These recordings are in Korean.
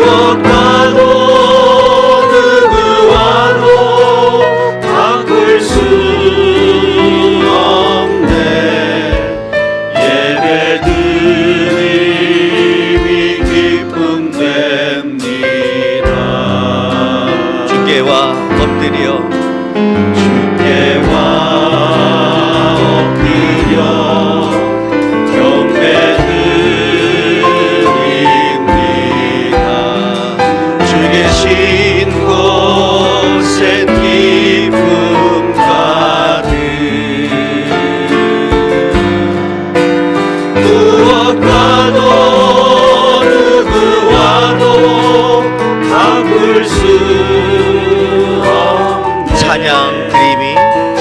무엇과도 누구와도 바꿀 수 없네. 예배드림이 기쁨 됩니다. 주께와 엎드려 주께와 엎드려 경배드립니다. 주 계신 곳엔 기쁨 가득. 무엇과도 누구와도 바꿀 수 없네. 찬양 드림이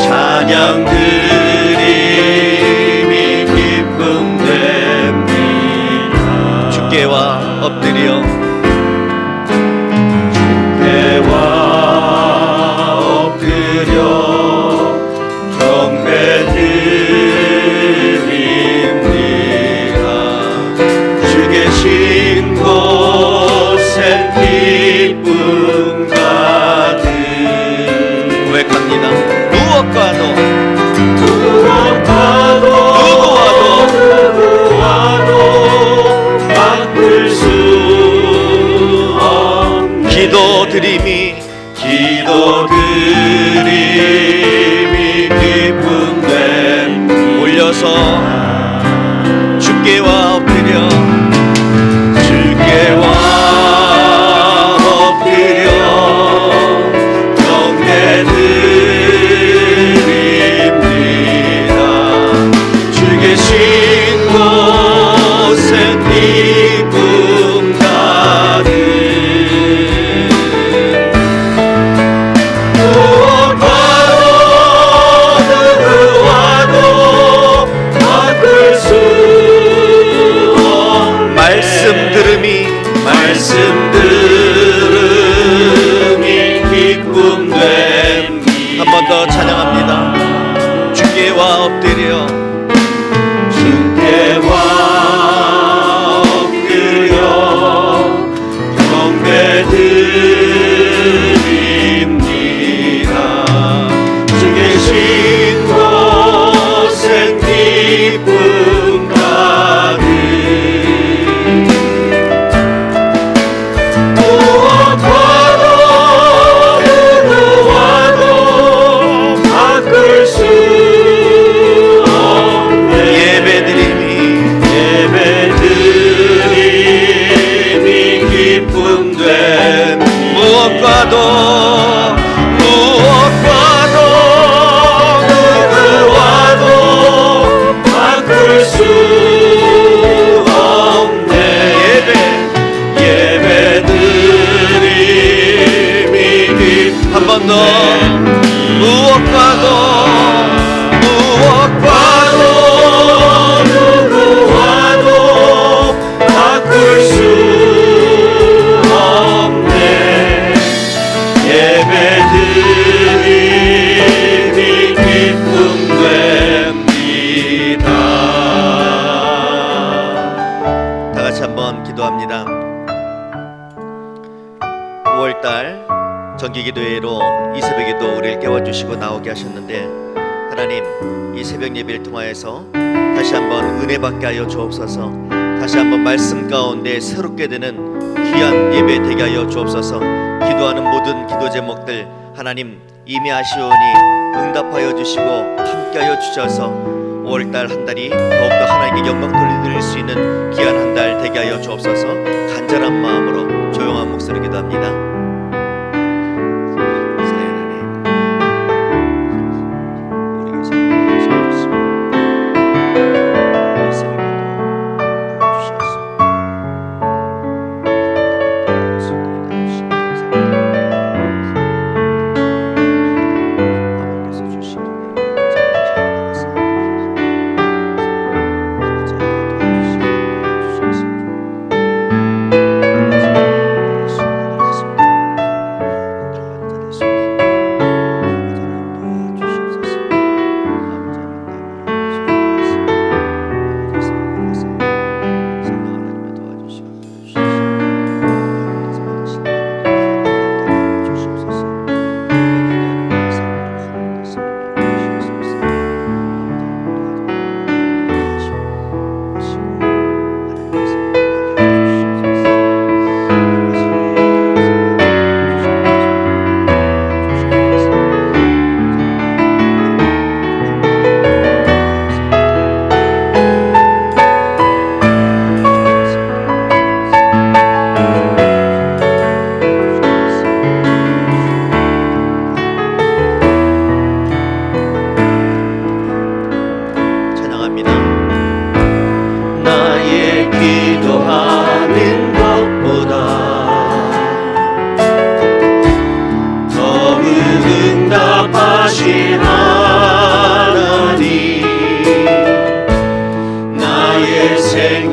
찬양 드림이 기쁨 됩니다. 주께와 엎드려 주께와 엎드려 경배드립니다. 주 계신 곳엔 기쁨 가득. 고백합니다. 무엇과도 누구와도 바꿀 수 없네. 기도 드림이 기쁨 됩니다. 올려서 주께와 엎드려 주께와 엎드려 경배드립니다. 주 계신 곳엔 기쁨 가득. 무엇과도 누구와도 바꿀 수 없네. 말씀 들음이 기쁨 됩니다. 한 번 더 찬양합니다. 주께와 엎드려 주께와 엎드려 경배드립니다. 주 계신 곳엔 기쁨 가득. 무엇과도 누구와도 바꿀 수 없네. 예배드림이 예배드림이 기쁨 됩니다. 무엇과도 누구와도 바꿀 수 없네. 예배드림이 기쁨 한 번 더 무엇과도 누구와도 바꿀 수 없네. 예배드림이 기쁨 됩니다. 다 같이 한번 기도합니다. 5월달 정기기도회로 이 새벽에도 우리를 깨워주시고 나오게 하셨는데, 하나님 이 새벽 예배를 통하여서 다시 한번 은혜 받게 하여 주옵소서. 다시 한번 말씀 가운데 새롭게 되는 귀한 예배 되게 하여 주옵소서. 기도하는 모든 기도 제목들 하나님 이미 아시오니 응답하여 주시고 함께하여 주셔서 5월달 한 달이 더욱더 하나님께 영광 돌려드릴 수 있는 귀한 한 달 되게 하여 주옵소서. 간절한 마음으로 조용한 목소리로 기도합니다.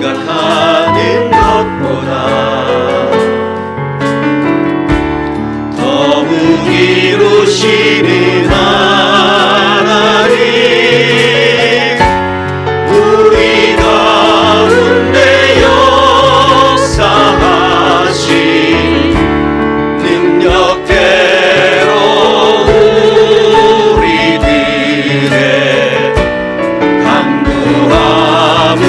생각하는 것보다 더욱 이루시는 하나님, 우리 가운데 역사하신 능력대로 우리들의 강구함을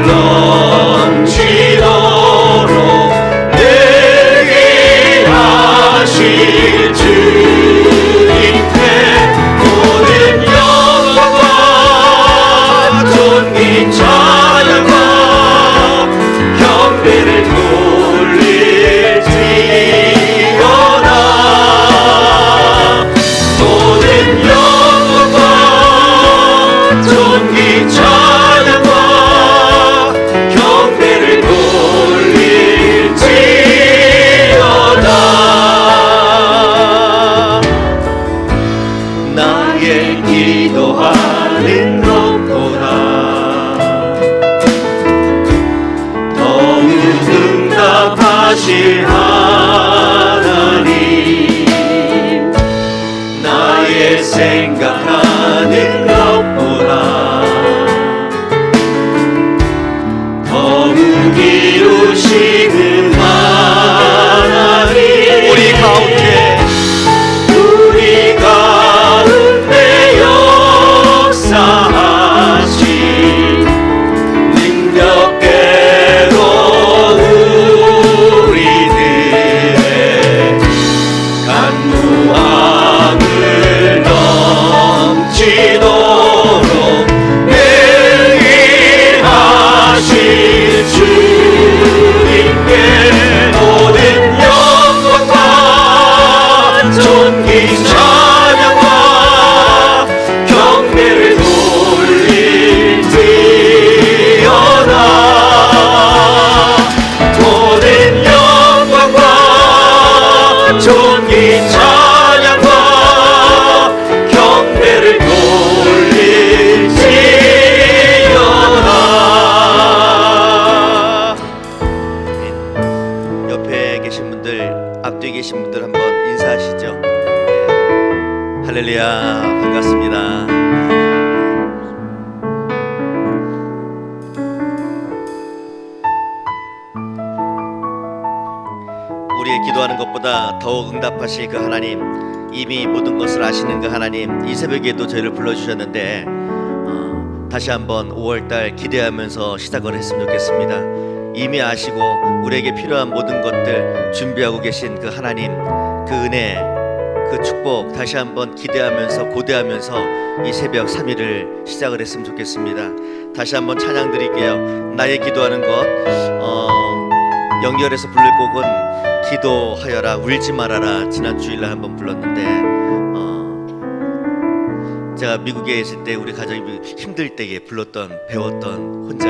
넘치도록 내게 하실 주님께 모든 영광과 존귀 찬양과 경배를 돌릴지어다. 모든 영광과 존귀 찬양과 경배를 돌릴지어다. 나의 기도하는 것보다 더욱 응답하실 하나님, 나의 생각하는 것보다 더욱 이루시는 하나님, 우리 가운데 역사하신 능력대로 우리들의 간구함을 넘치도록 내게 하실 주님께 모든 영광과 존귀 찬양과 경배를 돌릴지어다. 모든 영광과 존귀 찬양과 경배를 돌릴지어다. 옆에 계신 분들, 앞뒤에 계신 분들 한번 인사하시죠. 할렐루야, 반갑습니다. 우리의 기도하는 것보다 더욱 응답하실 그 하나님, 이미 모든 것을 아시는 그 하나님, 이 새벽에도 저희를 불러주셨는데 다시 한번 5월달 기대하면서 시작을 했으면 좋겠습니다. 이미 아시고 우리에게 필요한 모든 것들 준비하고 계신 그 하나님, 그 은혜, 그 축복 다시 한번 기대하면서 고대하면서 이 새벽 3일을 시작을 했으면 좋겠습니다. 다시 한번 찬양 드릴게요. 나의 기도하는 것, 연결해서 부를 곡은 기도하여라 울지 말아라, 지난 주일날 한번 불렀는데 제가 미국에 있을 때 우리 가정이 힘들 때에 불렀던, 배웠던, 혼자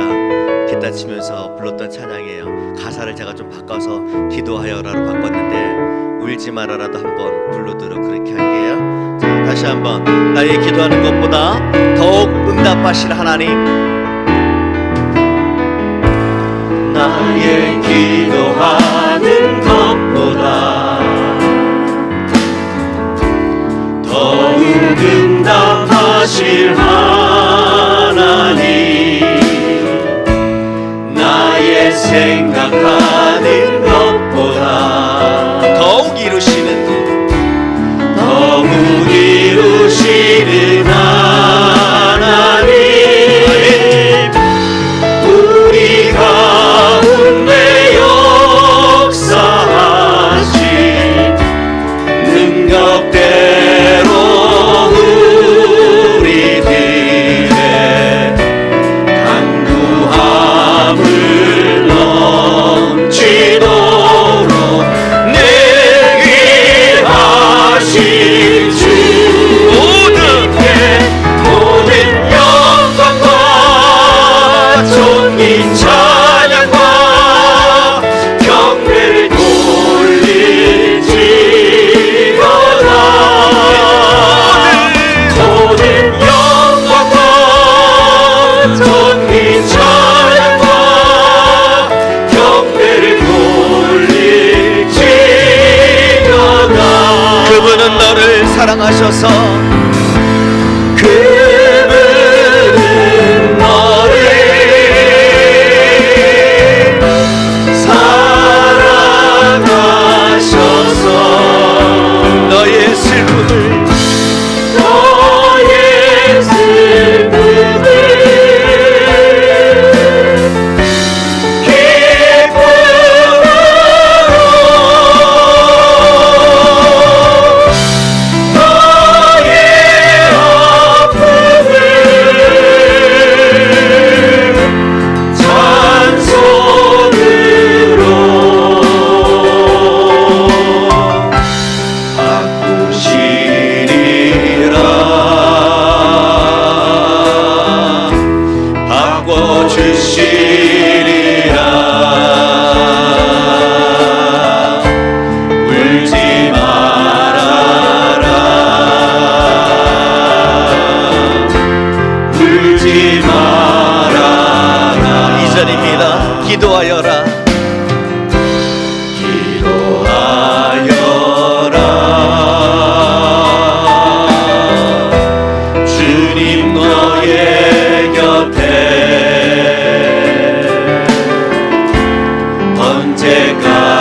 기타 치면서 불렀던 찬양이에요. 가사를 제가 좀 바꿔서 기도하여라로 바꿨는데 울지 말아라도 한번 불러도록 그렇게 할게요. 자, 다시 한번 나의 기도하는 것보다 더욱 응답하실 하나님, 나의 기도하는 것보다 더욱 응답하실 하나님, 나의 생각하는 것보다 더욱 이루시는 하나님, 우리 가운데 역사하신 능력대로 우리들의 간구함을 넘치도록 기도하여라 주님 너의 곁에 언제까지나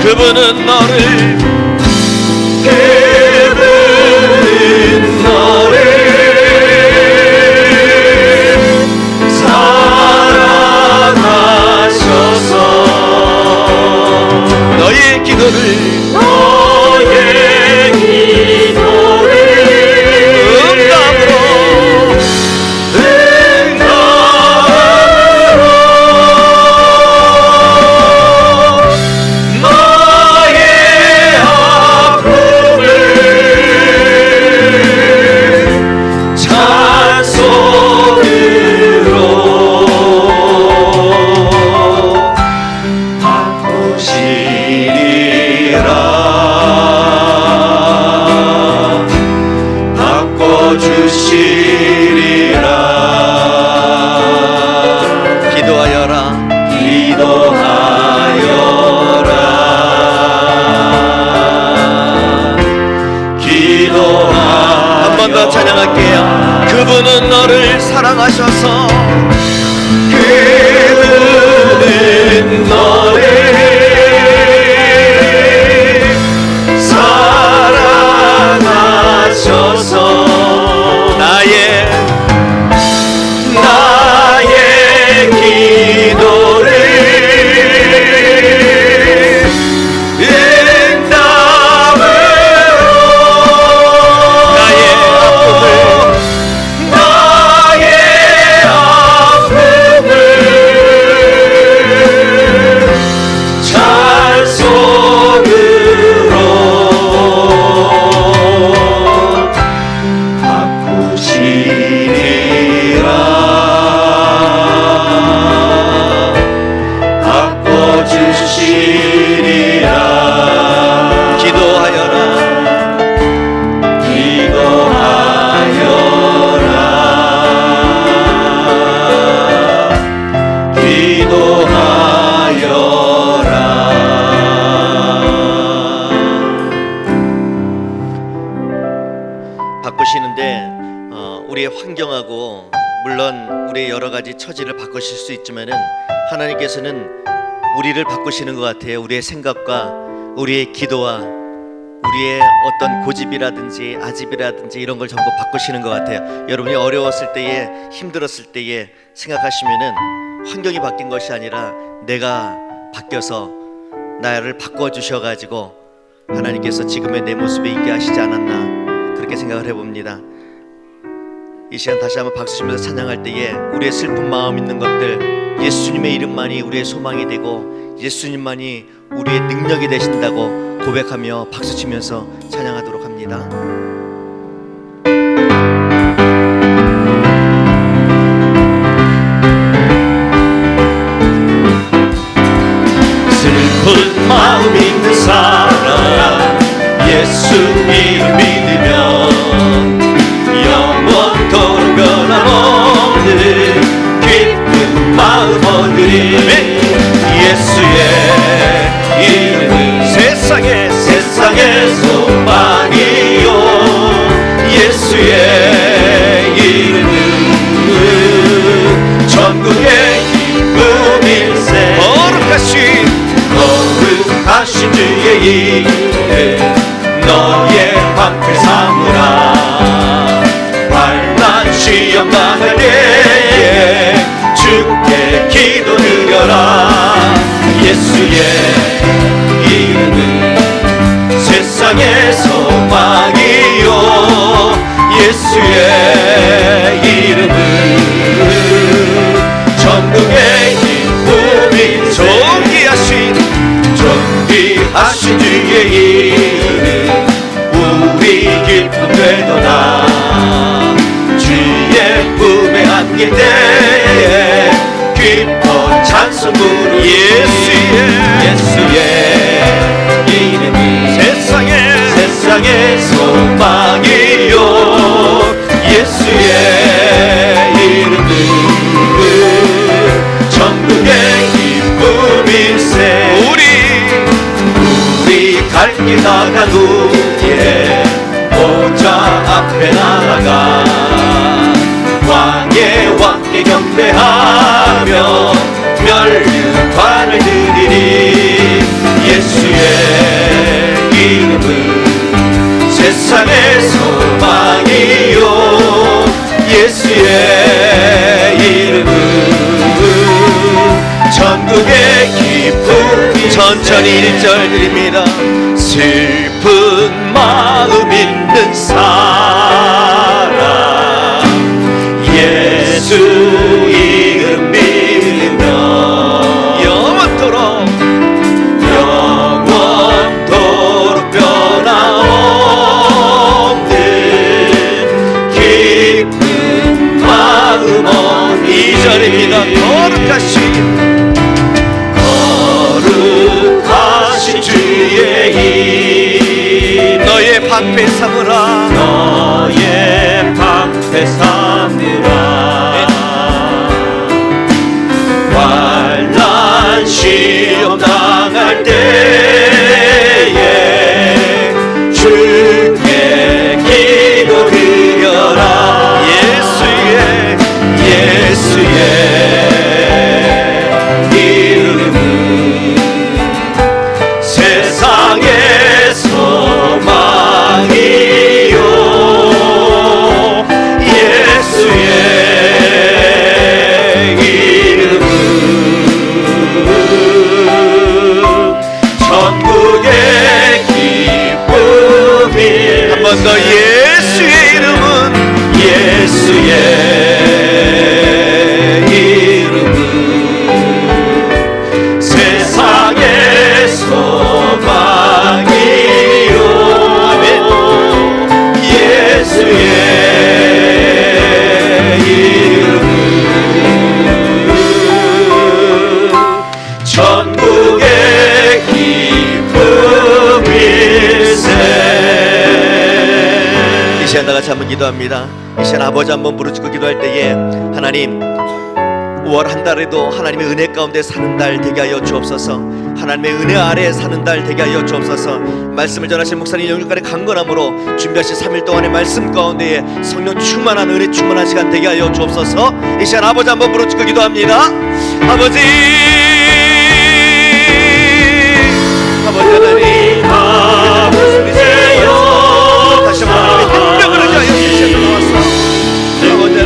그분은 너를 사랑하셔서 너의 기도를 찬양할게요. 그분은 너를 사랑하셔서 그분은 너를 사랑하셔서 나의 기도를 바꾸시는데 우리의 환경하고 물론 우리의 여러 가지 처지를 바꾸실 수 있지만은 하나님께서는 우리를 바꾸시는 것 같아요. 우리의 생각과 우리의 기도와 우리의 어떤 고집이라든지 아집이라든지 이런 걸 전부 바꾸시는 것 같아요. 여러분이 어려웠을 때에 힘들었을 때에 생각하시면은 환경이 바뀐 것이 아니라 내가 바뀌어서 나를 바꿔주셔가지고 하나님께서 지금의 내 모습에 있게 하시지 않았나 그렇게 생각을 해봅니다. 이 시간 다시 한번 박수 치면서 찬양할 때에 우리의 슬픈 마음 있는 것들 예수님의 이름만이 우리의 소망이 되고 예수님만이 우리의 능력이 되신다고 고백하며 박수 치면서 찬양하도록 합니다. 슬픈 마음 있는 사람 예수 이름 믿으면 영원토록 변함없는 기쁜 마음 얻으리. 예수의 이름은 세상의 소망이요 예수의 이름은 전국의 기쁨일세. 거룩하신 주의 이름 너의 방패 삼으라. 환난 시험 당할 때에 주께 기도 드려라. 예수의 이름은 세상의 소망이요 예수의 이름은 전국의 기쁨이 존귀하신 주의 이름 우리 기쁨 되도다. 주의 품에 안길 때에 기뻐 찬송 부르 예수의 이름은 세상의 소망이요. 예수의 이름은 전국의 기쁨일세. 우리 갈 길 나간 후에 보좌 앞에 나아가 왕의 왕께 경배하며 멸류관을 드리리. 예수의 이름은 세상의 소망이요. 예수의 이름은 전국의 기쁨이. 천천히 1절 드립니다. 슬픈 마음 있는 사람 예수 이름 믿으며 영원토록 변함없는 기쁜 마음 얻는 2절입니다. 거룩하신 주의 이 너의 방패 삼으라. 환난 시험 당할 때에 주께 기도 드려라. 예수의 이름은 세상의 소망이요. 예수의 이름은 전국의 기쁨이. 한 번 더. 예수의 이름은 세상의 소망이요. 아멘. 예수의 이름은 전국의 기쁨일세. 이 시간 다 같이 한번 기도합니다. 이 시간 아버지 한번 부르짖고 기도할 때에 하나님 5월 한 달에도 하나님의 은혜 가운데 사는 달 되게 하여 주옵소서. 하나님의 은혜 아래에 사는 달 되게 하여 주옵소서. 말씀을 전하신 목사님 영육간의 강건함으로 준비하신 3일 동안의 말씀 가운데에 성령 충만한 은혜 충만한 시간 되게 하여 주옵소서. 이 시간 아버지 한번 부르짖고 기도합니다. 아버지 하나님 아버지여 다시 한번 하나님의 능력을 의지하여 주시옵소서. 아버지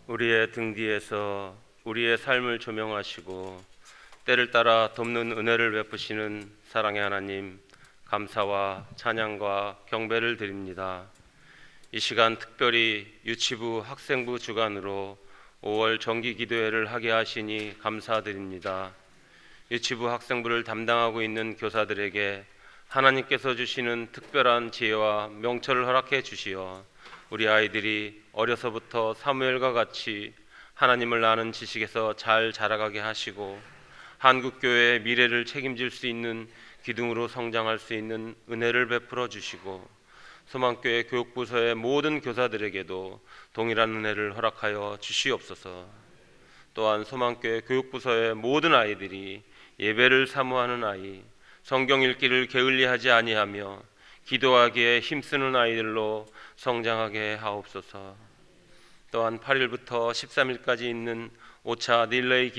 우리의 등 뒤에서 우리의 삶을 조명하시고 때를 따라 돕는 은혜를 베푸시는 사랑의 하나님, 감사와 찬양과 경배를 드립니다. 이 시간 특별히 유치부 학생부 주간으로 5월 정기기도회를 하게 하시니 감사드립니다. 유치부 학생부를 담당하고 있는 교사들에게 하나님께서 주시는 특별한 지혜와 명철을 허락해 주시어 우리 아이들이 어려서부터 사무엘과 같이 하나님을 아는 지식에서 잘 자라가게 하시고 한국교회의 미래를 책임질 수 있는 기둥으로 성장할 수 있는 은혜를 베풀어 주시고 소망교회 교육부서의 모든 교사들에게도 동일한 은혜를 허락하여 주시옵소서. 또한 소망교회 교육부서의 모든 아이들이 예배를 사모하는 아이, 성경 읽기를 게을리하지 아니하며 기도하기에 힘쓰는 아이들로 성장하게 하옵소서. 또한 8일부터 13일까지 있는 5차 릴레이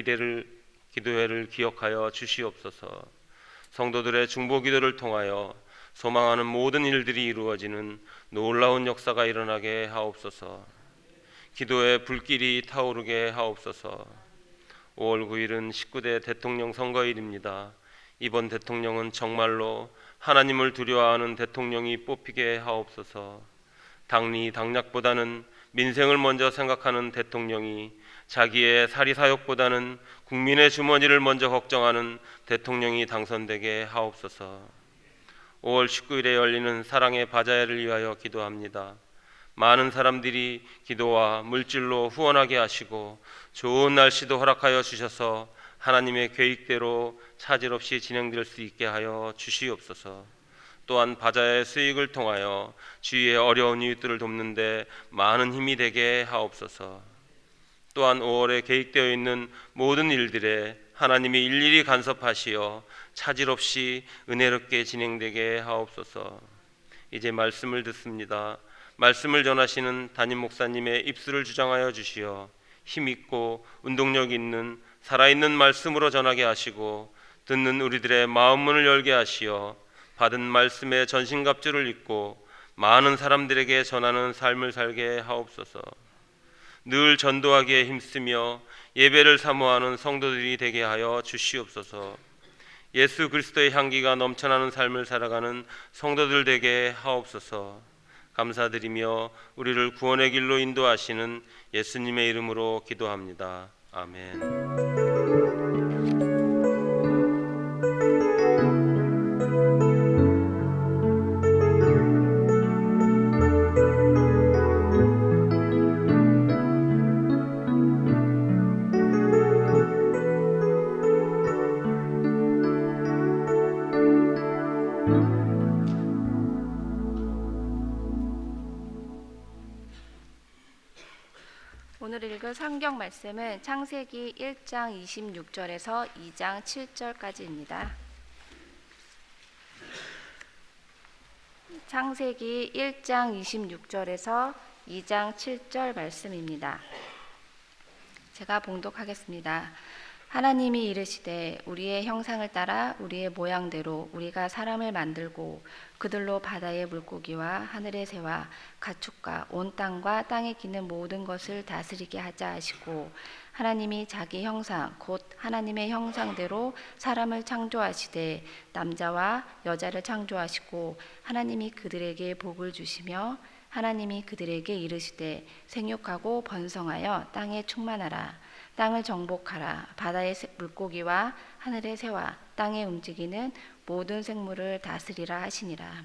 기도회를 기억하여 주시옵소서. 성도들의 중보기도를 통하여 소망하는 모든 일들이 이루어지는 놀라운 역사가 일어나게 하옵소서. 기도의 불길이 타오르게 하옵소서. 5월 9일은 19대 대통령 선거일입니다. 이번 대통령은 정말로 하나님을 두려워하는 대통령이 뽑히게 하옵소서. 당리 당략보다는 민생을 먼저 생각하는 대통령이, 자기의 사리사욕보다는 국민의 주머니를 먼저 걱정하는 대통령이 당선되게 하옵소서. 5월 19일에 열리는 사랑의 바자회를 위하여 기도합니다. 많은 사람들이 기도와 물질로 후원하게 하시고 좋은 날씨도 허락하여 주셔서 하나님의 계획대로 차질 없이 진행될 수 있게 하여 주시옵소서. 또한 바자의 수익을 통하여 주위의 어려운 이웃들을 돕는 데 많은 힘이 되게 하옵소서. 또한 5월에 계획되어 있는 모든 일들에 하나님이 일일이 간섭하시어 차질 없이 은혜롭게 진행되게 하옵소서. 이제 말씀을 듣습니다. 말씀을 전하시는 담임 목사님의 입술을 주장하여 주시어 힘있고 운동력 있는 살아있는 말씀으로 전하게 하시고 듣는 우리들의 마음 문을 열게 하시어 받은 말씀의 전신갑주를 입고 많은 사람들에게 전하는 삶을 살게 하옵소서. 늘 전도하기에 힘쓰며 예배를 사모하는 성도들이 되게 하여 주시옵소서. 예수 그리스도의 향기가 넘쳐나는 삶을 살아가는 성도들 되게 하옵소서. 감사드리며 우리를 구원의 길로 인도하시는 예수님의 이름으로 기도합니다. 아멘. 오늘 읽을 성경 말씀은 창세기 1장 26절에서 2장 7절까지입니다. 창세기 1장 26절에서 2장 7절 말씀입니다. 제가 봉독하겠습니다. 하나님이 이르시되 우리의 형상을 따라 우리의 모양대로 우리가 사람을 만들고 그들로 바다의 물고기와 하늘의 새와 가축과 온 땅과 땅에 기는 모든 것을 다스리게 하자 하시고, 하나님이 자기 형상 곧 하나님의 형상대로 사람을 창조하시되 남자와 여자를 창조하시고, 하나님이 그들에게 복을 주시며 하나님이 그들에게 이르시되 생육하고 번성하여 땅에 충만하라. 땅을 정복하라. 바다의 물고기와 하늘의 새와 땅에 움직이는 모든 생물을 다스리라 하시니라.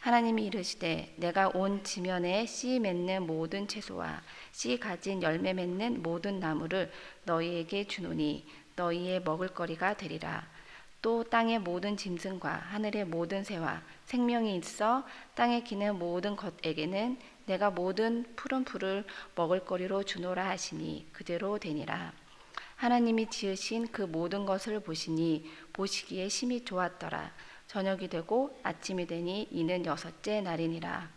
하나님이 이르시되 내가 온 지면에 씨 맺는 모든 채소와 씨 가진 열매 맺는 모든 나무를 너희에게 주노니 너희의 먹을거리가 되리라. 또 땅의 모든 짐승과 하늘의 모든 새와 생명이 있어 땅에 기는 모든 것에게는 내가 모든 푸른 풀을 먹을거리로 주노라 하시니 그대로 되니라. 하나님이 지으신 그 모든 것을 보시니 보시기에 심히 좋았더라. 저녁이 되고 아침이 되니 이는 6째 날이니라.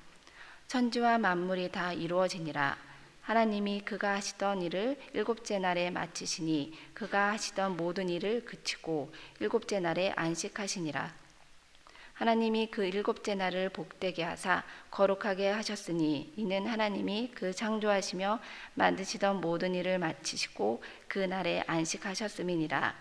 천지와 만물이 다 이루어지니라. 하나님이 그가 하시던 일을 7째 날에 마치시니 그가 하시던 모든 일을 그치고 7째 날에 안식하시니라. 하나님이 그 7째 날을 복되게 하사 거룩하게 하셨으니 이는 하나님이 그 창조하시며 만드시던 모든 일을 마치시고 그 날에 안식하셨음이니라.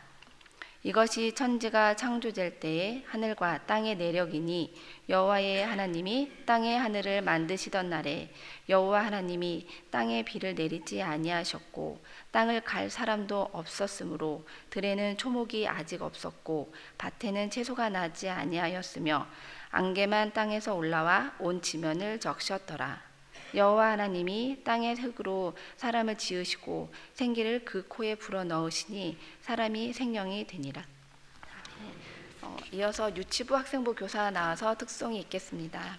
이것이 천지가 창조될 때에 하늘과 땅의 내력이니 여호와의 하나님이 땅의 하늘을 만드시던 날에 여호와 하나님이 땅에 비를 내리지 아니하셨고 땅을 갈 사람도 없었으므로 들에는 초목이 아직 없었고 밭에는 채소가 나지 아니하였으며 안개만 땅에서 올라와 온 지면을 적셨더라. 여호와 하나님이 땅의 흙으로 사람을 지으시고 생기를 그 코에 불어 넣으시니 사람이 생명이 되니라. 이어서 유치부 학생부 교사 나와서 특송이 있겠습니다.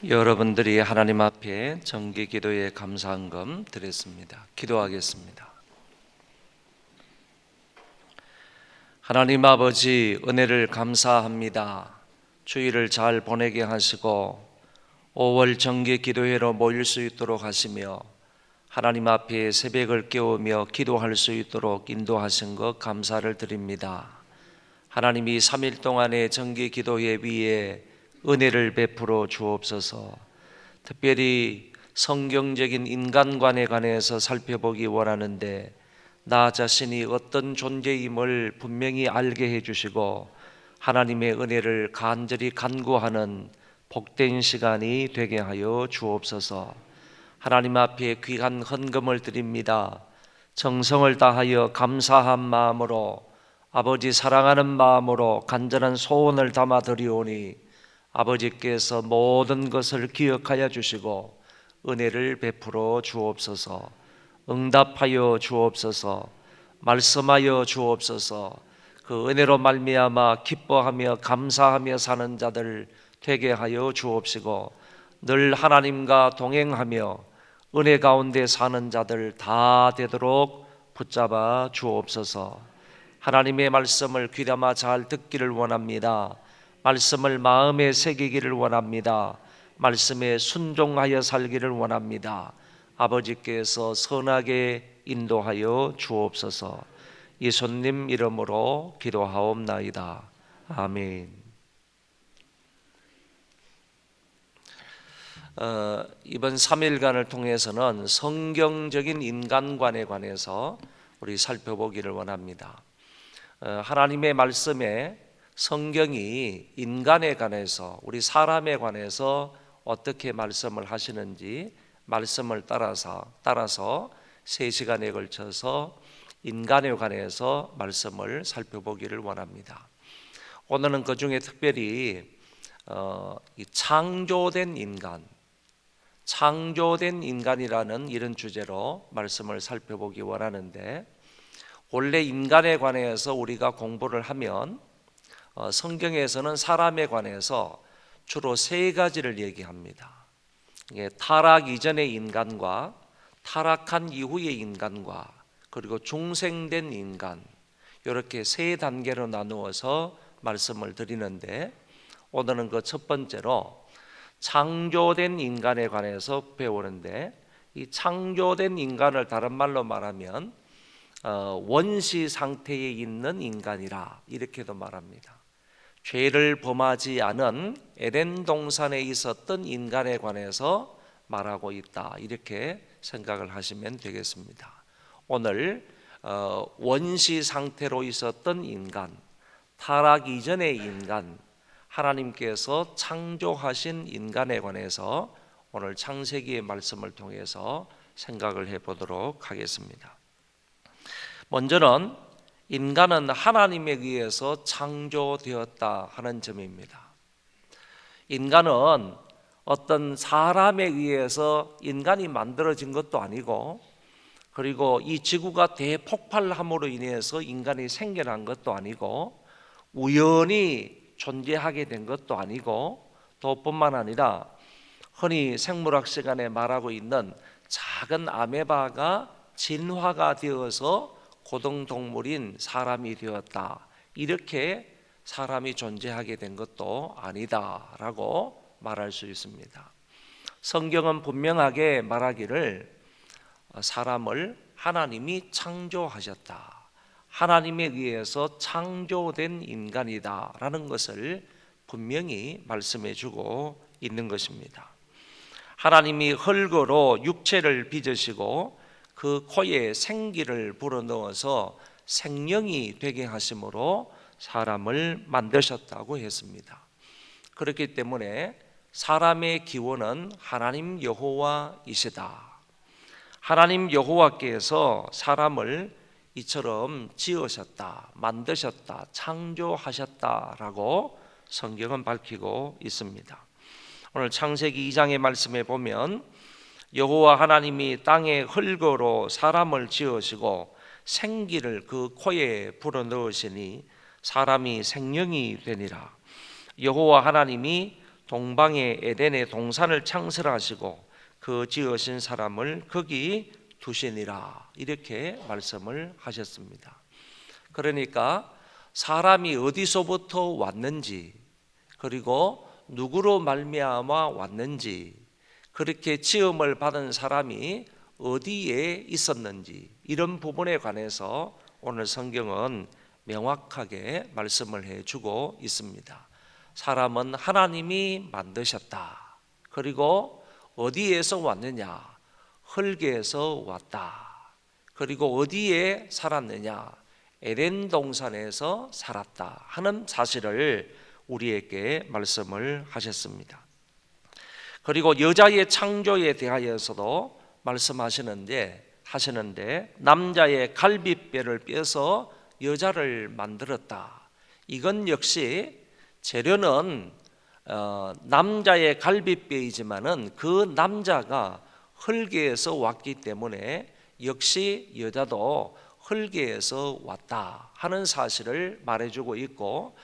여러분들이 하나님 앞에 정기 기도에 감사한금 드렸습니다. 기도하겠습니다. 하나님 아버지, 은혜를 감사합니다. 주일을 잘 보내게 하시고 5월 정기 기도회로 모일 수 있도록 하시며 하나님 앞에 새벽을 깨우며 기도할 수 있도록 인도하신 것 감사를 드립니다. 하나님이 3일 동안의 정기 기도회 위에 은혜를 베풀어 주옵소서. 특별히 성경적인 인간관에 관해서 살펴보기 원하는데 나 자신이 어떤 존재임을 분명히 알게 해주시고 하나님의 은혜를 간절히 간구하는 복된 시간이 되게 하여 주옵소서. 하나님 앞에 귀한 헌금을 드립니다. 정성을 다하여 감사한 마음으로 아버지 사랑하는 마음으로 간절한 소원을 담아 드리오니 아버지께서 모든 것을 기억하여 주시고 은혜를 베풀어 주옵소서. 응답하여 주옵소서. 말씀하여 주옵소서. 그 은혜로 말미암아 기뻐하며 감사하며 사는 자들 되게 하여 주옵시고 늘 하나님과 동행하며 은혜 가운데 사는 자들 다 되도록 붙잡아 주옵소서. 하나님의 말씀을 귀담아 잘 듣기를 원합니다. 말씀을 마음에 새기기를 원합니다. 말씀에 순종하여 살기를 원합니다. 아버지께서 선하게 인도하여 주옵소서. 예수님 이름으로 기도하옵나이다. 아멘. 이번 3일간을 통해서는 성경적인 인간관에 관해서 우리 살펴보기를 원합니다. 하나님의 말씀에 성경이 인간에 관해서, 우리 사람에 관해서 어떻게 말씀을 하시는지 말씀을 따라서 3시간에 걸쳐서 인간에 관해서 말씀을 살펴보기를 원합니다. 오늘은 그 중에 특별히 이 창조된 인간이라는 이런 주제로 말씀을 살펴보기 원하는데, 원래 인간에 관해서 우리가 공부를 하면 성경에서는 사람에 관해서 주로 3가지를 얘기합니다. 타락 이전의 인간과 타락한 이후의 인간과 그리고 중생된 인간, 이렇게 3단계로 나누어서 말씀을 드리는데, 오늘은 그 첫 번째로 창조된 인간에 관해서 배우는데, 이 창조된 인간을 다른 말로 말하면 원시 상태에 있는 인간이라 이렇게도 말합니다. 죄를 범하지 않은 에덴 동산에 있었던 인간에 관해서 말하고 있다, 이렇게 생각을 하시면 되겠습니다. 오늘 원시 상태로 있었던 인간, 타락 이전의 인간, 하나님께서 창조하신 인간에 관해서 오늘 창세기의 말씀을 통해서 생각을 해보도록 하겠습니다. 먼저는 인간은 하나님에 의해서 창조되었다 하는 점입니다. 인간은 어떤 사람에 의해서 인간이 만들어진 것도 아니고, 그리고 이 지구가 대폭발함으로 인해서 인간이 생겨난 것도 아니고, 우연히 존재하게 된 것도 아니고, 또 뿐만 아니라 흔히 생물학 시간에 말하고 있는 작은 아메바가 진화가 되어서 고등동물인 사람이 되었다, 이렇게 사람이 존재하게 된 것도 아니다라고 말할 수 있습니다. 성경은 분명하게 말하기를 사람을 하나님이 창조하셨다, 하나님에 의해서 창조된 인간이다라는 것을 분명히 말씀해 주고 있는 것입니다. 하나님이 흙으로 육체를 빚으시고 그 코에 생기를 불어넣어서 생명이 되게 하심으로 사람을 만드셨다고 했습니다. 그렇기 때문에 사람의 기원은 하나님 여호와이시다. 하나님 여호와께서 사람을 이처럼 지으셨다, 만드셨다, 창조하셨다라고 성경은 밝히고 있습니다. 오늘 창세기 2장의 말씀에 보면 여호와 하나님이 땅에 흙으로 사람을 지으시고 생기를 그 코에 불어넣으시니 사람이 생명이 되니라. 여호와 하나님이 동방의 에덴의 동산을 창설하시고 그 지으신 사람을 거기 두시니라, 이렇게 말씀을 하셨습니다. 그러니까 사람이 어디서부터 왔는지, 그리고 누구로 말미암아 왔는지, 그렇게 지음을 받은 사람이 어디에 있었는지, 이런 부분에 관해서 오늘 성경은 명확하게 말씀을 해주고 있습니다. 사람은 하나님이 만드셨다. 그리고 어디에서 왔느냐? 흙에서 왔다. 그리고 어디에 살았느냐? 에덴 동산에서 살았다 하는 사실을 우리에게 말씀을 하셨습니다. 그리고 여자의 창조에 대하여서도 말씀하시는데 남자의 갈빗뼈를 빼서 여자를 만들었다. 이건 역시 재료는 남자의 갈빗뼈이지만은 그 남자가 흙에서 왔기 때문에 역시 여자도 흙에서 왔다 하는 사실을 말해주고 있고,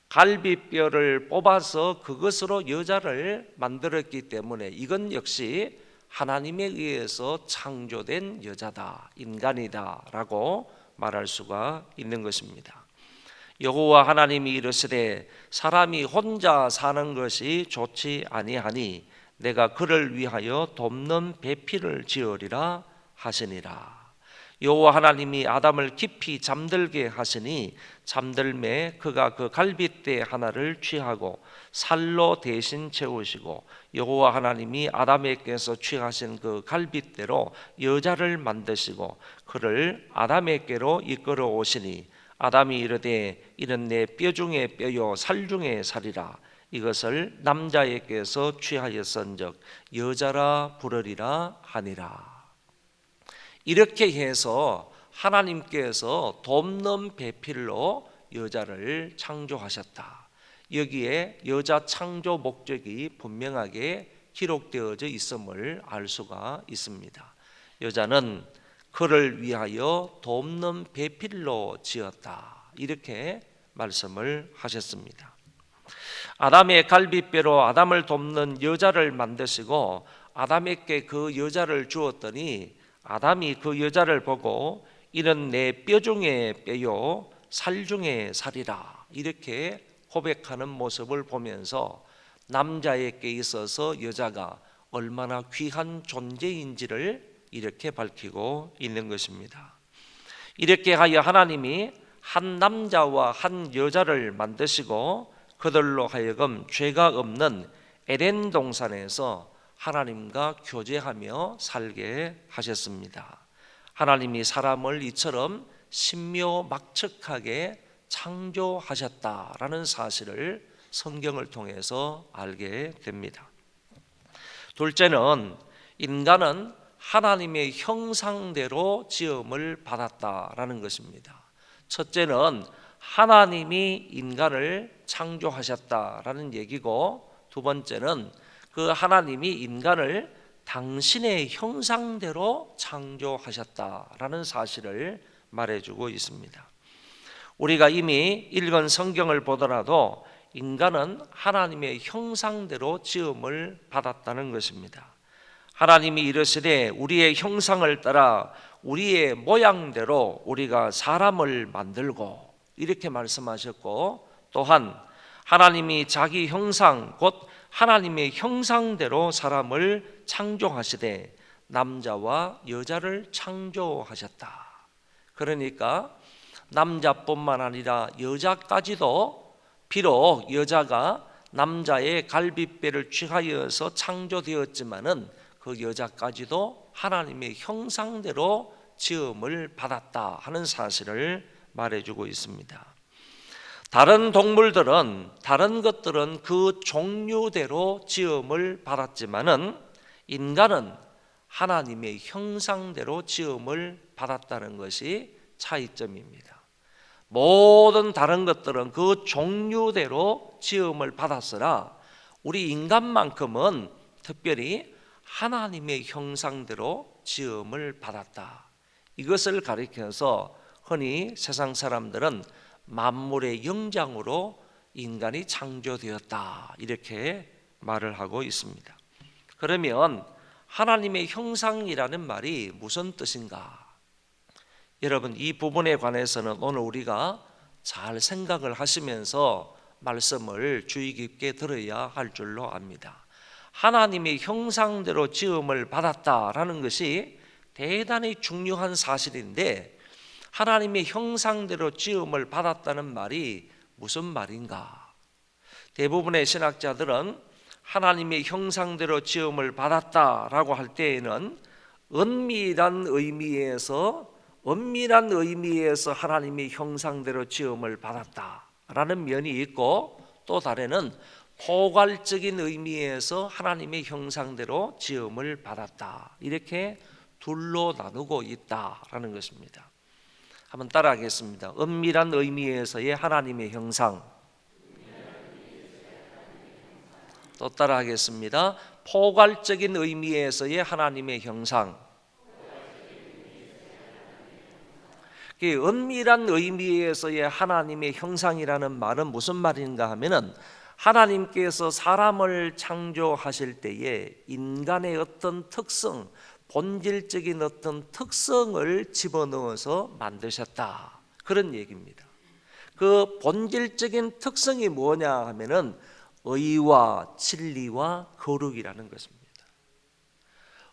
갈빗뼈를 뽑아서 그것으로 여자를 만들었기 때문에 이건 역시 하나님에 의해서 창조된 여자다, 인간이다 라고 말할 수가 있는 것입니다. 여호와 하나님이 이르시되 사람이 혼자 사는 것이 좋지 아니하니 내가 그를 위하여 돕는 배필을 지으리라 하시니라. 여호와 하나님이 아담을 깊이 잠들게 하시니 잠들매 그가 그 갈빗대 하나를 취하고 살로 대신 채우시고, 여호와 하나님이 아담에게서 취하신 그 갈빗대로 여자를 만드시고 그를 아담에게로 이끌어 오시니 아담이 이르되 이는 내 뼈 중에 뼈요 살 중에 살이라. 이것을 남자에게서 취하였은즉 여자라 부르리라 하니라. 이렇게 해서 하나님께서 돕는 배필로 여자를 창조하셨다. 여기에 여자 창조 목적이 분명하게 기록되어져 있음을 알 수가 있습니다. 여자는 그를 위하여 돕는 배필로 지었다. 이렇게 말씀을 하셨습니다. 아담의 갈비뼈로 아담을 돕는 여자를 만드시고 아담에게 그 여자를 주었더니 아담이 그 여자를 보고 이는 내 뼈 중에 뼈요 살 중에 살이라. 이렇게 고백하는 모습을 보면서 남자에게 있어서 여자가 얼마나 귀한 존재인지를 이렇게 밝히고 있는 것입니다. 이렇게 하여 하나님이 한 남자와 한 여자를 만드시고 그들로 하여금 죄가 없는 에덴 동산에서 하나님과 교제하며 살게 하셨습니다. 하나님이 사람을 이처럼 신묘막측하게 창조하셨다라는 사실을 성경을 통해서 알게 됩니다. 둘째는 인간은 하나님의 형상대로 지음을 받았다라는 것입니다. 첫째는 하나님이 인간을 창조하셨다라는 얘기고, 두 번째는 그 하나님이 인간을 당신의 형상대로 창조하셨다라는 사실을 말해주고 있습니다. 우리가 이미 읽은 성경을 보더라도 인간은 하나님의 형상대로 지음을 받았다는 것입니다. 하나님이 이르시되 우리의 형상을 따라 우리의 모양대로 우리가 사람을 만들고, 이렇게 말씀하셨고, 또한 하나님이 자기 형상 곧 하나님의 형상대로 사람을 창조하시되 남자와 여자를 창조하셨다. 그러니까 남자뿐만 아니라 여자까지도, 비록 여자가 남자의 갈비뼈를 취하여서 창조되었지만은 그 여자까지도 하나님의 형상대로 지음을 받았다 하는 사실을 말해주고 있습니다. 다른 동물들은, 다른 것들은 그 종류대로 지음을 받았지만은 인간은 하나님의 형상대로 지음을 받았다는 것이 차이점입니다. 모든 다른 것들은 그 종류대로 지음을 받았으나 우리 인간만큼은 특별히 하나님의 형상대로 지음을 받았다. 이것을 가리켜서 흔히 세상 사람들은 만물의 영장으로 인간이 창조되었다, 이렇게 말을 하고 있습니다. 그러면 하나님의 형상이라는 말이 무슨 뜻인가? 여러분, 이 부분에 관해서는 오늘 우리가 잘 생각을 하시면서 말씀을 주의 깊게 들어야 할 줄로 압니다. 하나님의 형상대로 지음을 받았다라는 것이 대단히 중요한 사실인데, 하나님의 형상대로 지음을 받았다는 말이 무슨 말인가? 대부분의 신학자들은 하나님의 형상대로 지음을 받았다라고 할 때에는 은밀한 의미에서 하나님의 형상대로 지음을 받았다라는 면이 있고, 또 다른은 포괄적인 의미에서 하나님의 형상대로 지음을 받았다, 이렇게 둘로 나누고 있다라는 것입니다. 한번 따라하겠습니다. 은밀한 의미에서의 하나님의 형상. 또 따라하겠습니다. 포괄적인 의미에서의 하나님의 형상. 은밀한 의미에서의 하나님의 형상이라는 말은 무슨 말인가 하면은, 하나님께서 사람을 창조하실 때에 인간의 어떤 특성, 본질적인 어떤 특성을 집어넣어서 만드셨다, 그런 얘기입니다. 그 본질적인 특성이 뭐냐 하면은 의와 진리와 거룩이라는 것입니다.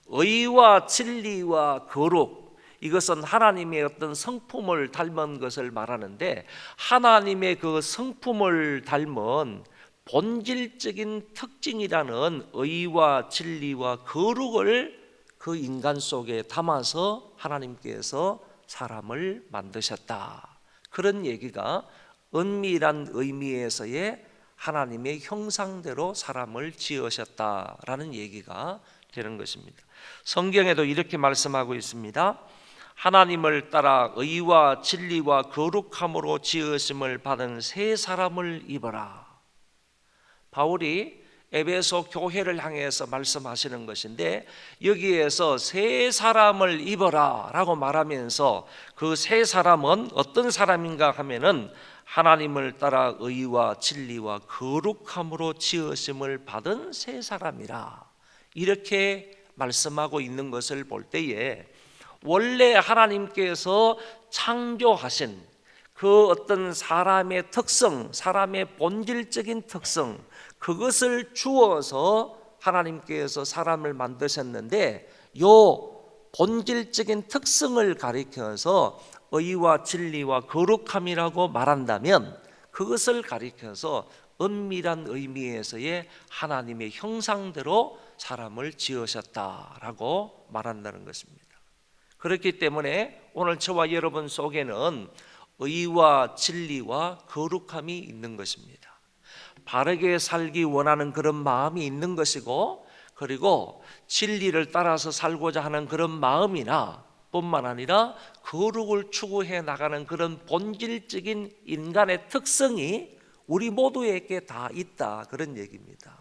의와 진리와 거룩, 이것은 하나님의 어떤 성품을 닮은 것을 말하는데, 하나님의 그 성품을 닮은 본질적인 특징이라는 의와 진리와 거룩을 그 인간 속에 담아서 하나님께서 사람을 만드셨다, 그런 얘기가 은밀한 의미에서의 하나님의 형상대로 사람을 지으셨다라는 얘기가 되는 것입니다. 성경에도 이렇게 말씀하고 있습니다. 하나님을 따라 의와 진리와 거룩함으로 지으심을 받은 새 사람을 입어라. 바울이 에베소 교회를 향해서 말씀하시는 것인데, 여기에서 새 사람을 입어라 라고 말하면서 그 새 사람은 어떤 사람인가 하면은 하나님을 따라 의와 진리와 거룩함으로 지으심을 받은 새 사람이라, 이렇게 말씀하고 있는 것을 볼 때에 원래 하나님께서 창조하신 그 어떤 사람의 특성, 사람의 본질적인 특성, 그것을 주어서 하나님께서 사람을 만드셨는데, 요 본질적인 특성을 가리켜서 의와 진리와 거룩함이라고 말한다면, 그것을 가리켜서 은밀한 의미에서의 하나님의 형상대로 사람을 지으셨다라고 말한다는 것입니다. 그렇기 때문에 오늘 저와 여러분 속에는 의와 진리와 거룩함이 있는 것입니다. 바르게 살기 원하는 그런 마음이 있는 것이고, 그리고 진리를 따라서 살고자 하는 그런 마음이나 뿐만 아니라 거룩을 추구해 나가는 그런 본질적인 인간의 특성이 우리 모두에게 다 있다, 그런 얘기입니다.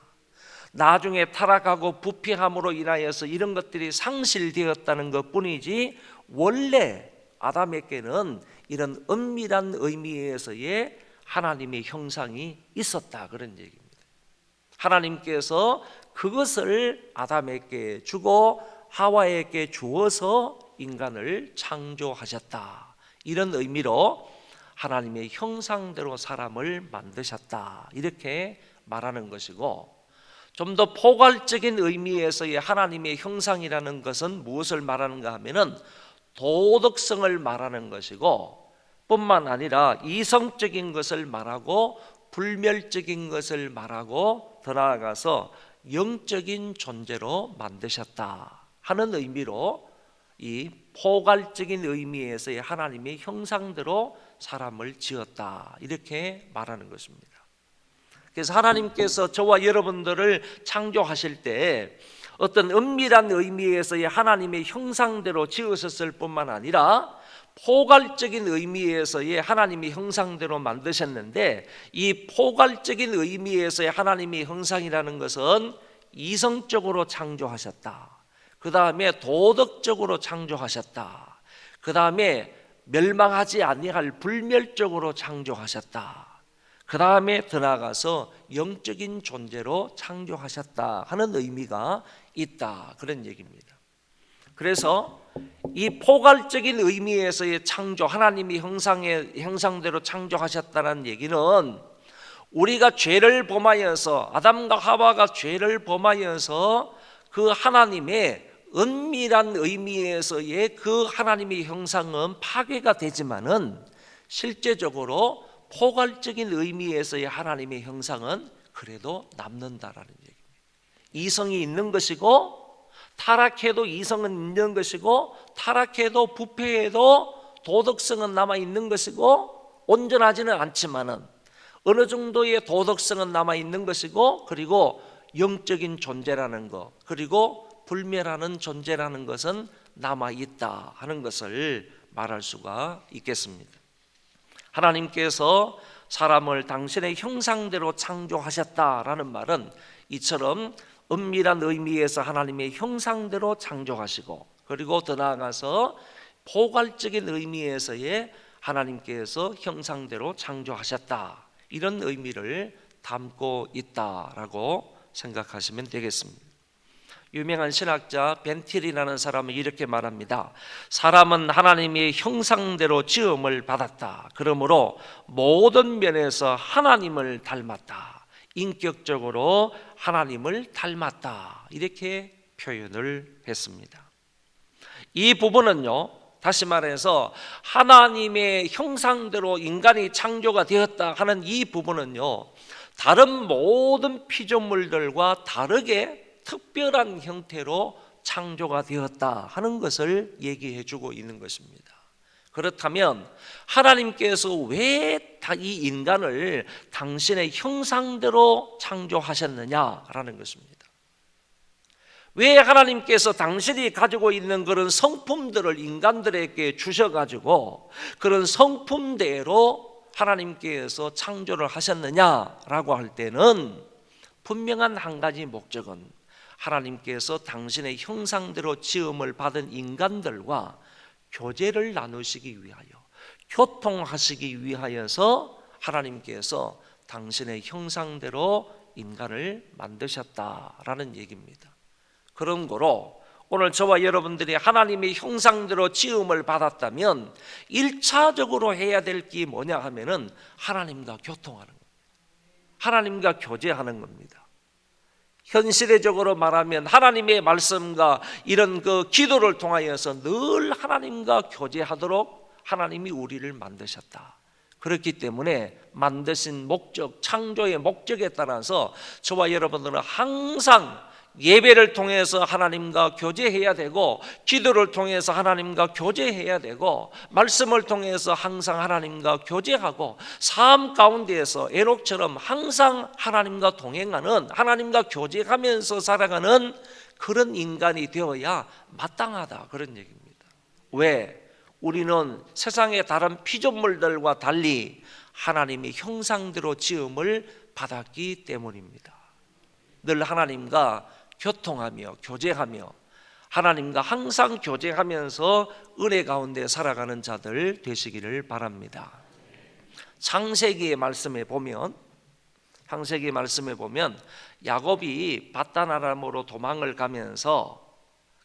나중에 타락하고 부패함으로 인하여서 이런 것들이 상실되었다는 것뿐이지, 원래 아담에게는 이런 은밀한 의미에서의 하나님의 형상이 있었다, 그런 얘기입니다. 하나님께서 그것을 아담에게 주고 하와에게 주어서 인간을 창조하셨다, 이런 의미로 하나님의 형상대로 사람을 만드셨다, 이렇게 말하는 것이고, 좀 더 포괄적인 의미에서의 하나님의 형상이라는 것은 무엇을 말하는가 하면은 도덕성을 말하는 것이고, 뿐만 아니라 이성적인 것을 말하고 불멸적인 것을 말하고, 더 나아가서 영적인 존재로 만드셨다 하는 의미로 이 포괄적인 의미에서의 하나님의 형상대로 사람을 지었다, 이렇게 말하는 것입니다. 그래서 하나님께서 저와 여러분들을 창조하실 때 어떤 은밀한 의미에서의 하나님의 형상대로 지으셨을 뿐만 아니라 포괄적인 의미에서의 하나님의 형상대로 만드셨는데, 이 포괄적인 의미에서의 하나님의 형상이라는 것은 이성적으로 창조하셨다, 그 다음에 도덕적으로 창조하셨다, 그 다음에 멸망하지 아니할 불멸적으로 창조하셨다, 그 다음에 더 나아가서 영적인 존재로 창조하셨다 하는 의미가 있다, 그런 얘기입니다. 그래서 이 포괄적인 의미에서의 창조, 하나님이 형상대로 창조하셨다는 얘기는 우리가 죄를 범하여서, 아담과 하와가 죄를 범하여서 그 하나님의 은밀한 의미에서의 그 하나님의 형상은 파괴가 되지만은, 실제적으로 포괄적인 의미에서의 하나님의 형상은 그래도 남는다라는 얘기입니다. 이성이 있는 것이고, 타락해도 이성은 있는 것이고, 타락해도 부패해도 도덕성은 남아 있는 것이고, 온전하지는 않지만은 어느 정도의 도덕성은 남아 있는 것이고, 그리고 영적인 존재라는 것, 그리고 불멸하는 존재라는 것은 남아 있다 하는 것을 말할 수가 있겠습니다. 하나님께서 사람을 당신의 형상대로 창조하셨다라는 말은 이처럼 은밀한 의미에서 하나님의 형상대로 창조하시고, 그리고 더 나아가서 포괄적인 의미에서의 하나님께서 형상대로 창조하셨다, 이런 의미를 담고 있다라고 생각하시면 되겠습니다. 유명한 신학자 벤틸이라는 사람은 이렇게 말합니다. 사람은 하나님의 형상대로 지음을 받았다. 그러므로 모든 면에서 하나님을 닮았다. 인격적으로 하나님을 닮았다. 이렇게 표현을 했습니다. 이 부분은요, 다시 말해서 하나님의 형상대로 인간이 창조가 되었다 하는 이 부분은요, 다른 모든 피조물들과 다르게 특별한 형태로 창조가 되었다 하는 것을 얘기해 주고 있는 것입니다. 그렇다면 하나님께서 왜 이 인간을 당신의 형상대로 창조하셨느냐라는 것입니다. 왜 하나님께서 당신이 가지고 있는 그런 성품들을 인간들에게 주셔가지고 그런 성품대로 하나님께서 창조를 하셨느냐라고 할 때는 분명한 한 가지 목적은 하나님께서 당신의 형상대로 지음을 받은 인간들과 교제를 나누시기 위하여, 교통하시기 위하여서 하나님께서 당신의 형상대로 인간을 만드셨다라는 얘기입니다. 그런 거로 오늘 저와 여러분들이 하나님의 형상대로 지음을 받았다면 1차적으로 해야 될 게 뭐냐 하면은 하나님과 교통하는 겁니다. 하나님과 교제하는 겁니다. 현실적으로 말하면 하나님의 말씀과 이런 그 기도를 통하여서 늘 하나님과 교제하도록 하나님이 우리를 만드셨다. 그렇기 때문에 만드신 목적, 창조의 목적에 따라서 저와 여러분들은 항상 예배를 통해서 하나님과 교제해야 되고, 기도를 통해서 하나님과 교제해야 되고, 말씀을 통해서 항상 하나님과 교제하고, 삶 가운데에서 에녹처럼 항상 하나님과 동행하는, 하나님과 교제하면서 살아가는 그런 인간이 되어야 마땅하다, 그런 얘기입니다. 왜? 우리는 세상의 다른 피조물들과 달리 하나님의 형상대로 지음을 받았기 때문입니다. 늘 하나님과 교통하며 교제하며 하나님과 항상 교제하면서 은혜 가운데 살아가는 자들 되시기를 바랍니다. 창세기의 말씀에 보면 야곱이 밧단 아람으로 도망을 가면서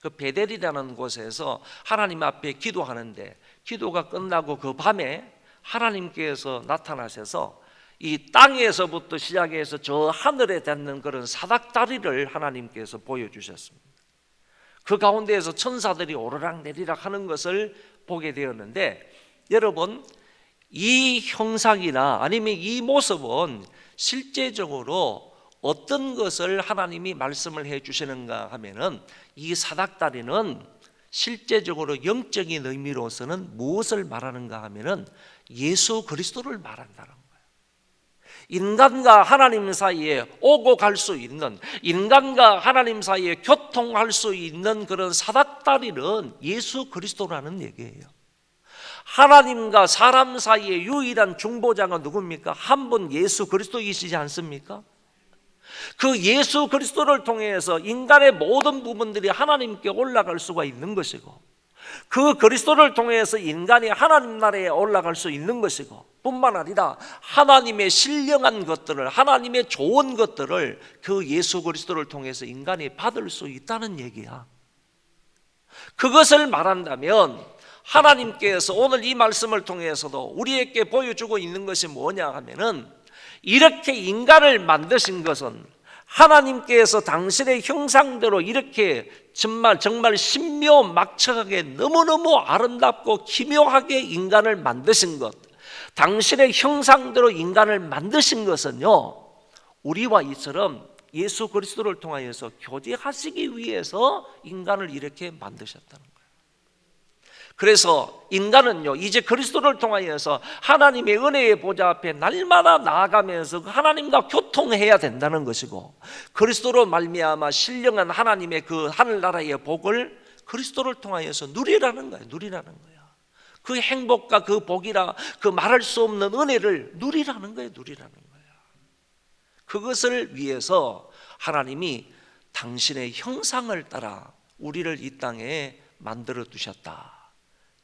그 베델이라는 곳에서 하나님 앞에 기도하는데, 기도가 끝나고 그 밤에 하나님께서 나타나셔서 이 땅에서부터 시작해서 저 하늘에 닿는 그런 사닥다리를 하나님께서 보여주셨습니다. 그 가운데에서 천사들이 오르락내리락 하는 것을 보게 되었는데, 여러분, 이 형상이나 아니면 이 모습은 실제적으로 어떤 것을 하나님이 말씀을 해 주시는가 하면은, 이 사닥다리는 실제적으로 영적인 의미로서는 무엇을 말하는가 하면은 예수 그리스도를 말한다는 거예요. 인간과 하나님 사이에 오고 갈 수 있는, 인간과 하나님 사이에 교통할 수 있는 그런 사닥다리는 예수 그리스도라는 얘기예요. 하나님과 사람 사이에 유일한 중보자가 누굽니까? 한 분 예수 그리스도이시지 않습니까? 그 예수 그리스도를 통해서 인간의 모든 부분들이 하나님께 올라갈 수가 있는 것이고, 그 그리스도를 통해서 인간이 하나님 나라에 올라갈 수 있는 것이고, 뿐만 아니라 하나님의 신령한 것들을, 하나님의 좋은 것들을 그 예수 그리스도를 통해서 인간이 받을 수 있다는 얘기야. 그것을 말한다면 하나님께서 오늘 이 말씀을 통해서도 우리에게 보여주고 있는 것이 뭐냐 하면은, 이렇게 인간을 만드신 것은 하나님께서 당신의 형상대로 이렇게 정말 신묘막측하게 너무너무 아름답고 기묘하게 인간을 만드신 것, 당신의 형상대로 인간을 만드신 것은요, 우리와 이처럼 예수 그리스도를 통하여서 교제하시기 위해서 인간을 이렇게 만드셨다는 거예요. 그래서 인간은요, 이제 그리스도를 통하여서 하나님의 은혜의 보좌 앞에 날마다 나아가면서 하나님과 교통해야 된다는 것이고, 그리스도로 말미암아 신령한 하나님의 그 하늘나라의 복을 그리스도를 통하여서 누리라는 거예요. 누리라는 거예요. 그 행복과 그 복이라 그 말할 수 없는 은혜를 누리라는 거예요. 누리라는 거예요. 그것을 위해서 하나님이 당신의 형상을 따라 우리를 이 땅에 만들어 두셨다.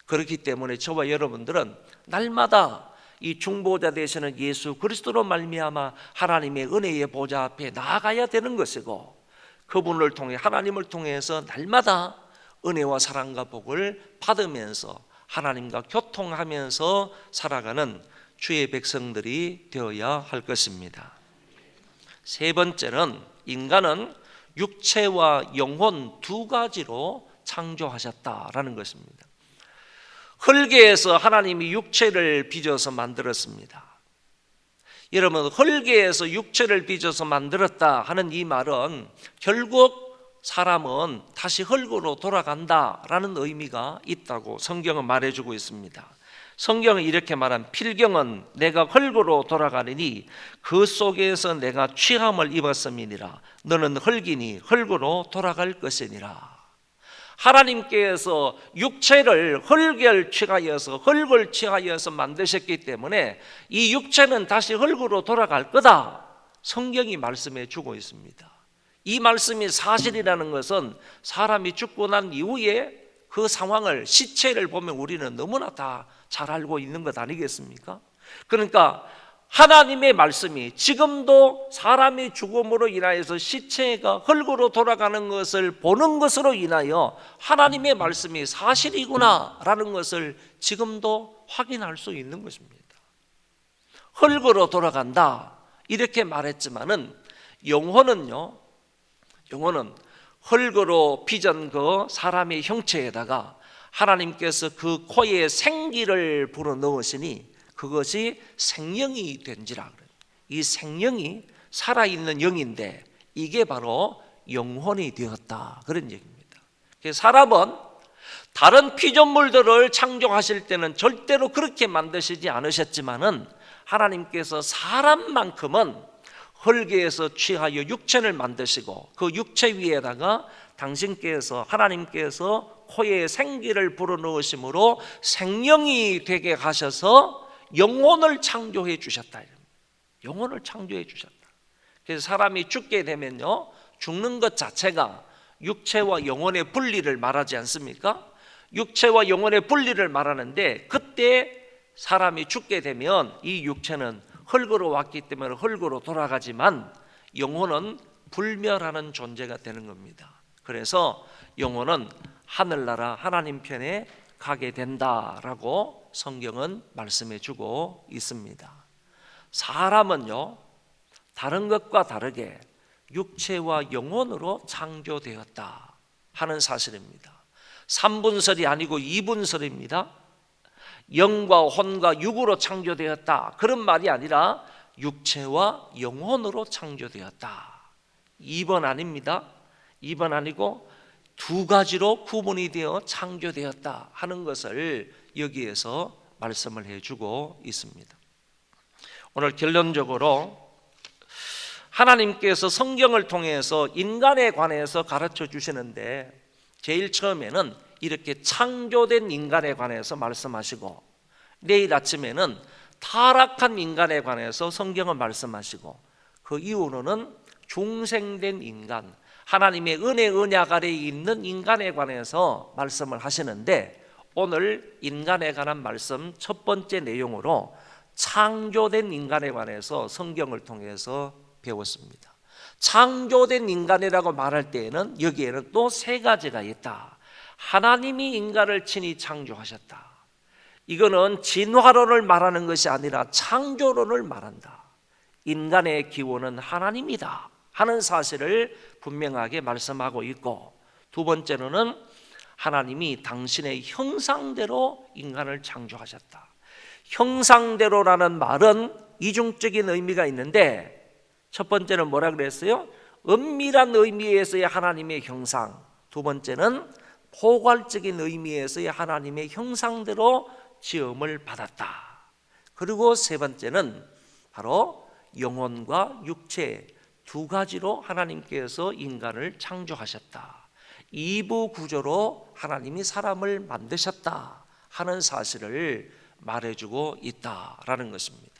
그렇기 때문에 저와 여러분들은 날마다 이 중보자 되시는 예수 그리스도로 말미암아 하나님의 은혜의 보좌 앞에 나아가야 되는 것이고, 그분을 통해, 하나님을 통해서 날마다 은혜와 사랑과 복을 받으면서 하나님과 교통하면서 살아가는 주의 백성들이 되어야 할 것입니다. 세 번째는, 인간은 육체와 영혼 두 가지로 창조하셨다라는 것입니다. 흙에서 하나님이 육체를 빚어서 만들었습니다. 여러분, 흙에서 육체를 빚어서 만들었다 하는 이 말은 결국 사람은 다시 흙으로 돌아간다라는 의미가 있다고 성경은 말해주고 있습니다. 성경은 이렇게 말한 필경은 내가 흙으로 돌아가리니 그 속에서 내가 취함을 입었음이니라. 너는 흙이니 흙으로 돌아갈 것이니라. 하나님께서 육체를 흙을 취하여서 흙을 취하여서 만드셨기 때문에 이 육체는 다시 흙으로 돌아갈 거다. 성경이 말씀해 주고 있습니다. 이 말씀이 사실이라는 것은 사람이 죽고 난 이후에 그 상황을 시체를 보면 우리는 너무나 다 잘 알고 있는 것 아니겠습니까? 그러니까 하나님의 말씀이 지금도 사람이 죽음으로 인하여서 시체가 흙으로 돌아가는 것을 보는 것으로 인하여 하나님의 말씀이 사실이구나 라는 것을 지금도 확인할 수 있는 것입니다. 흙으로 돌아간다 이렇게 말했지만은 영혼은 흙으로 빚은 그 사람의 형체에다가 하나님께서 그 코에 생기를 불어넣으시니 그것이 생명이 된지라. 이 생명이 살아있는 영인데 이게 바로 영혼이 되었다 그런 얘기입니다. 사람은 다른 피조물들을 창조하실 때는 절대로 그렇게 만드시지 않으셨지만은 하나님께서 사람만큼은 흙에서 취하여 육체를 만드시고 그 육체 위에다가 하나님께서 코에 생기를 불어넣으심으로 생명이 되게 하셔서 영혼을 창조해 주셨다. 영혼을 창조해 주셨다. 그래서 사람이 죽게 되면요, 죽는 것 자체가 육체와 영혼의 분리를 말하지 않습니까? 육체와 영혼의 분리를 말하는데 그때 사람이 죽게 되면 이 육체는 흙으로 왔기 때문에 흙으로 돌아가지만 영혼은 불멸하는 존재가 되는 겁니다. 그래서 영혼은 하늘나라 하나님 편에 가게 된다라고 성경은 말씀해 주고 있습니다. 사람은요, 다른 것과 다르게 육체와 영혼으로 창조되었다 하는 사실입니다. 3분설이 아니고 2분설입니다. 영과 혼과 육으로 창조되었다 그런 말이 아니라 육체와 영혼으로 창조되었다. 2번 아닙니다. 2번 아니고 두 가지로 구분이 되어 창조되었다 하는 것을 여기에서 말씀을 해주고 있습니다. 오늘 결론적으로 하나님께서 성경을 통해서 인간에 관해서 가르쳐 주시는데 제일 처음에는 이렇게 창조된 인간에 관해서 말씀하시고 내일 아침에는 타락한 인간에 관해서 성경을 말씀하시고 그 이후로는 중생된 인간, 하나님의 은혜 언약 아래에 있는 인간에 관해서 말씀을 하시는데 오늘 인간에 관한 말씀 첫 번째 내용으로 창조된 인간에 관해서 성경을 통해서 배웠습니다. 창조된 인간이라고 말할 때에는 여기에는 또 세 가지가 있다. 하나님이 인간을 친히 창조하셨다. 이거는 진화론을 말하는 것이 아니라 창조론을 말한다. 인간의 기원은 하나님이다 하는 사실을 분명하게 말씀하고 있고, 두 번째로는 하나님이 당신의 형상대로 인간을 창조하셨다. 형상대로라는 말은 이중적인 의미가 있는데 첫 번째는 뭐라 그랬어요? 은밀한 의미에서의 하나님의 형상, 두 번째는 포괄적인 의미에서의 하나님의 형상대로 지음을 받았다. 그리고 세 번째는 바로 영혼과 육체 두 가지로 하나님께서 인간을 창조하셨다. 이부 구조로 하나님이 사람을 만드셨다 하는 사실을 말해주고 있다라는 것입니다.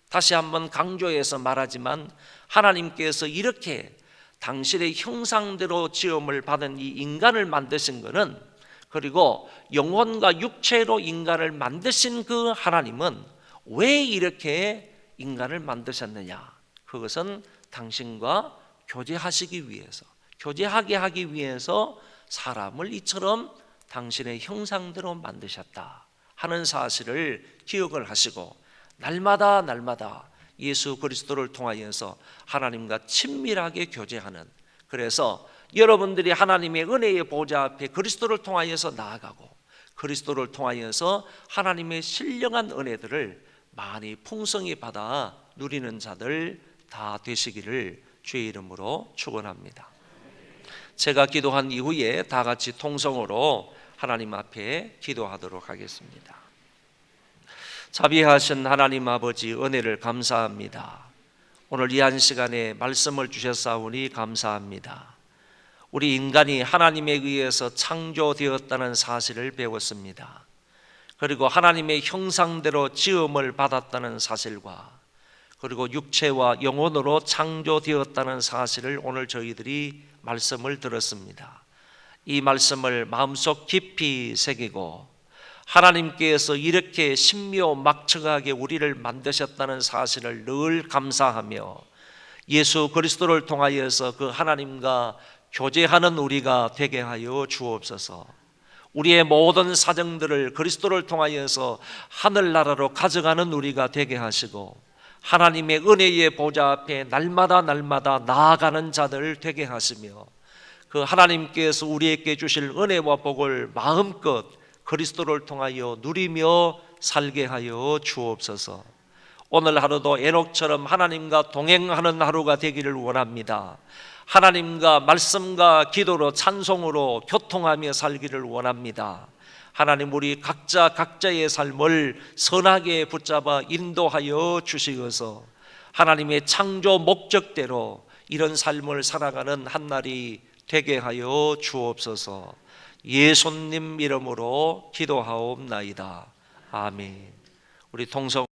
다시 한번 강조해서 말하지만 하나님께서 이렇게 당신의 형상대로 지음을 받은 이 인간을 만드신 것은, 그리고 영혼과 육체로 인간을 만드신 그 하나님은 왜 이렇게 인간을 만드셨느냐? 그것은 당신과 교제하시기 위해서, 교제하게 하기 위해서 사람을 이처럼 당신의 형상대로 만드셨다 하는 사실을 기억을 하시고 날마다 예수 그리스도를 통하여서 하나님과 친밀하게 교제하는, 그래서 여러분들이 하나님의 은혜의 보좌 앞에 그리스도를 통하여서 나아가고 그리스도를 통하여서 하나님의 신령한 은혜들을 많이 풍성히 받아 누리는 자들 다 되시기를 주의 이름으로 축원합니다. 제가 기도한 이후에 다 같이 통성으로 하나님 앞에 기도하도록 하겠습니다. 자비하신 하나님 아버지, 은혜를 감사합니다. 오늘 이 한 시간에 말씀을 주셨사오니 감사합니다. 우리 인간이 하나님에 의해서 창조되었다는 사실을 배웠습니다. 그리고 하나님의 형상대로 지음을 받았다는 사실과, 그리고 육체와 영혼으로 창조되었다는 사실을 오늘 저희들이 말씀을 들었습니다. 이 말씀을 마음속 깊이 새기고 하나님께서 이렇게 신묘막측하게 우리를 만드셨다는 사실을 늘 감사하며 예수 그리스도를 통하여서 그 하나님과 교제하는 우리가 되게 하여 주옵소서. 우리의 모든 사정들을 그리스도를 통하여서 하늘나라로 가져가는 우리가 되게 하시고 하나님의 은혜의 보좌 앞에 날마다 나아가는 자들 되게 하시며 그 하나님께서 우리에게 주실 은혜와 복을 마음껏 그리스도를 통하여 누리며 살게 하여 주옵소서. 오늘 하루도 에녹처럼 하나님과 동행하는 하루가 되기를 원합니다. 하나님과 말씀과 기도로 찬송으로 교통하며 살기를 원합니다. 하나님, 우리 각자의 삶을 선하게 붙잡아 인도하여 주시어서 하나님의 창조 목적대로 이런 삶을 살아가는 한날이 되게 하여 주옵소서. 예수님 이름으로 기도하옵나이다. 아멘. 우리 통성